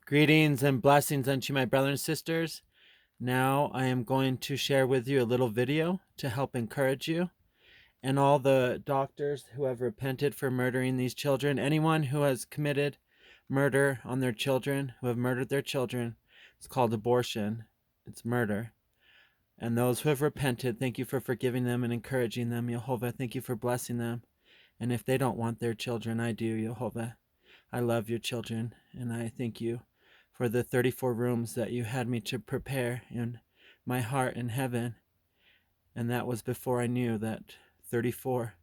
Greetings and blessings unto my brothers and sisters. Now I am going to share with you a little video to help encourage you and all the doctors who have repented for murdering these children. Anyone who has committed murder on their children, who have murdered their children, it's called abortion. It's murder. And those who have repented, thank you for forgiving them and encouraging them. YAHOVAH, thank you for blessing them. And if they don't want their children, I do, YAHOVAH. I love your children, and I thank you for the 34 rooms that you had me to prepare in my heart in heaven. And that was before I knew that 34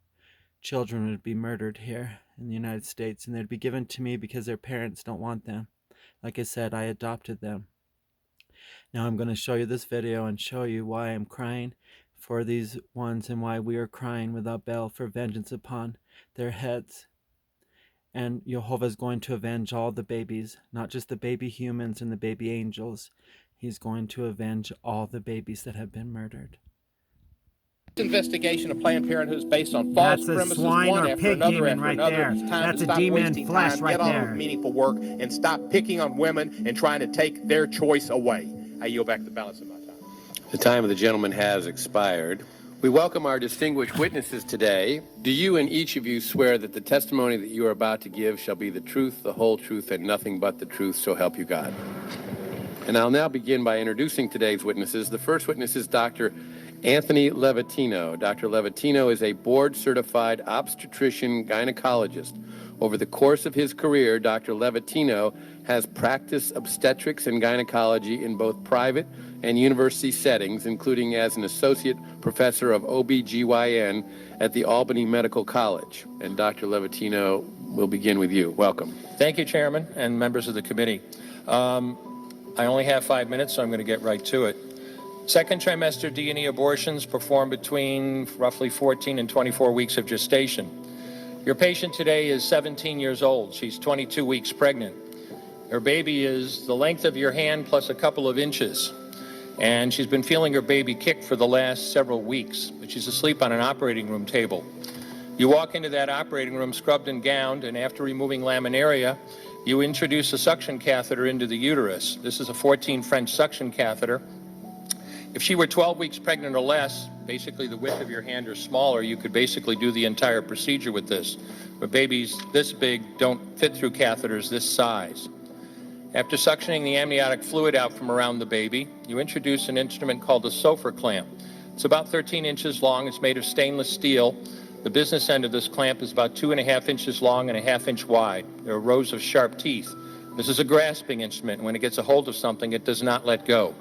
children would be murdered here in the United States, and they'd be given to me because their parents don't want them. Like I said, I adopted them. Now I'm going to show you this video and show you why I'm crying for these ones and why we are crying without bail for vengeance upon their heads. And YAHOVAH is going to avenge all the babies, not just the baby humans and the baby angels. He's going to avenge all the babies that have been murdered. Investigation of Planned Parenthood is based on false premises, one after another after another. It's time to stop wasting time, get on with meaningful work, and stop picking on women and trying to take their choice away. I yield back the balance of my time. The time of the gentleman has expired. We welcome our distinguished witnesses today. Do you and each of you swear that the testimony that you are about to give shall be the truth, the whole truth, and nothing but the truth, so help you God? And I'll now begin by introducing today's witnesses. The first witness is Dr. Anthony Levatino. Dr. Levatino is a board-certified obstetrician gynecologist. Over the course of his career, Dr. Levatino has practiced obstetrics and gynecology in both private and university settings, including as an associate professor of OBGYN at the Albany Medical College. And Dr. Levatino, we'll begin with you. Welcome. Thank you, Chairman and members of the committee. I only have 5 minutes, so I'm going to get right to it. Second trimester D&E abortions performed between roughly 14 and 24 weeks of gestation. Your patient today is 17 years old. She's 22 weeks pregnant. Her baby is the length of your hand plus a couple of inches. And she's been feeling her baby kick for the last several weeks, but she's asleep on an operating room table. You walk into that operating room scrubbed and gowned, and after removing laminaria, you introduce a suction catheter into the uterus. This is a 14 French suction catheter. If she were 12 weeks pregnant or less, basically the width of your hand or smaller, you could basically do the entire procedure with this. But babies this big don't fit through catheters this size. After suctioning the amniotic fluid out from around the baby, you introduce an instrument called a Sofer clamp. It's about 13 inches long. It's made of stainless steel. The business end of this clamp is about 2.5 inches long and a half-inch wide. There are rows of sharp teeth. This is a grasping instrument. When it gets a hold of something, it does not let go.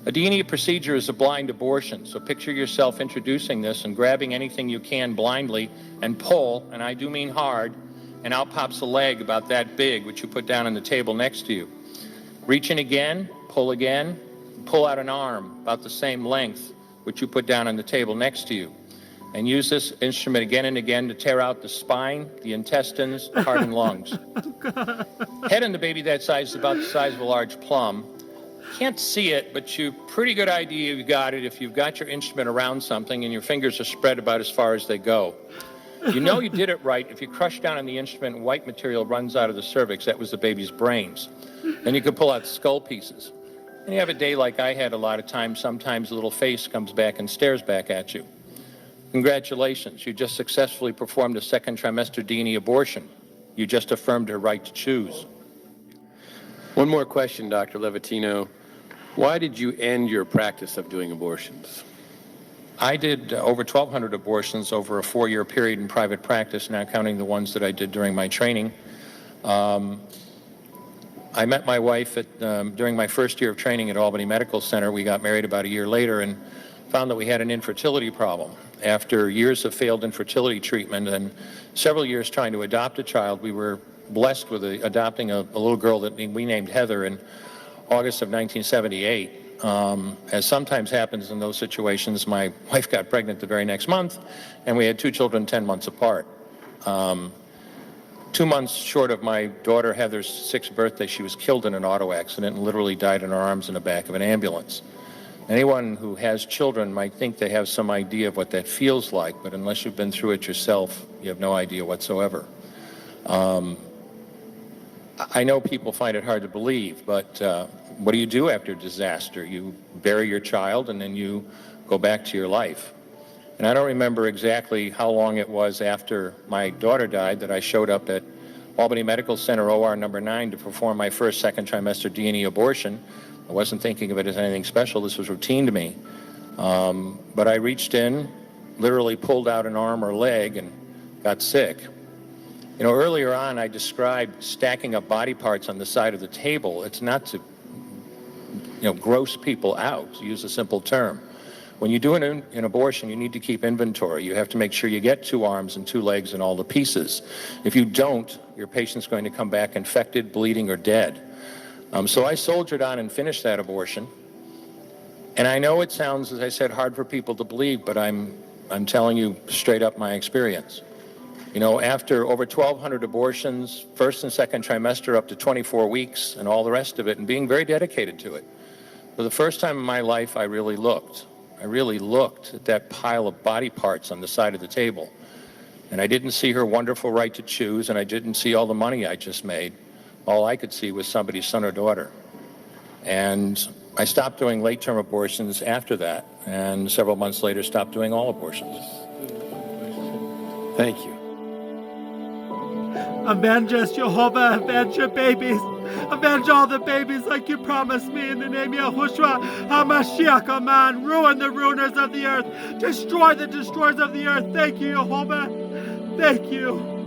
A D&E procedure is a blind abortion, so picture yourself introducing this and grabbing anything you can blindly and pull, and I do mean hard, and out pops a leg about that big, which you put down on the table next to you. Reach in again, pull out an arm about the same length, which you put down on the table next to you. And use this instrument again and again to tear out the spine, the intestines, the heart, and lungs. Head in the baby that size is about the size of a large plum. Can't see it, but you pretty good idea you've got it if you've got your instrument around something and your fingers are spread about as far as they go. You know you did it right if you crush down on the instrument and white material runs out of the cervix. That was the baby's brains. Then you could pull out skull pieces. And you have a day like I had a lot of times. Sometimes a little face comes back and stares back at you. Congratulations, you just successfully performed a second trimester D&E abortion. You just affirmed her right to choose. One more question, Dr. Levatino. Why did you end your practice of doing abortions? I did over 1,200 abortions over a 4-year period in private practice, not counting the ones that I did during my training. I met my wife during my first year of training at Albany Medical Center. We got married about a year later and found that we had an infertility problem. After years of failed infertility treatment and several years trying to adopt a child, we were blessed with adopting a little girl that we named Heather in August of 1978. As sometimes happens in those situations, my wife got pregnant the very next month, and we had 2 children 10 months apart. 2 months short of my daughter Heather's 6th birthday, she was killed in an auto accident and literally died in her arms in the back of an ambulance. Anyone who has children might think they have some idea of what that feels like, but unless you've been through it yourself, you have no idea whatsoever. I know people find it hard to believe, but what do you do after disaster? You bury your child and then you go back to your life. And I don't remember exactly how long it was after my daughter died that I showed up at Albany Medical Center OR number 9 to perform my first second trimester D&E abortion. I wasn't thinking of it as anything special. This was routine to me. But I reached in, literally pulled out an arm or leg and got sick. You know, earlier on I described stacking up body parts on the side of the table. It's not to, gross people out, to use a simple term. When you do an abortion, you need to keep inventory. You have to make sure you get 2 arms and 2 legs and all the pieces. If you don't, your patient's going to come back infected, bleeding, or dead. So I soldiered on and finished that abortion. And I know it sounds, as I said, hard for people to believe, but I'm telling you straight up my experience. You know, after over 1,200 abortions, first and second trimester up to 24 weeks and all the rest of it, and being very dedicated to it, for the first time in my life, I really looked at that pile of body parts on the side of the table. And I didn't see her wonderful right to choose, and I didn't see all the money I just made. All I could see was somebody's son or daughter. And I stopped doing late-term abortions after that, and several months later stopped doing all abortions. Thank you. Avenge us, Yehovah, avenge your babies. Avenge all the babies like you promised me in the name of Yahushua HaMashiach, Aman. Ruin the ruiners of the earth. Destroy the destroyers of the earth. Thank you, Yehovah. Thank you.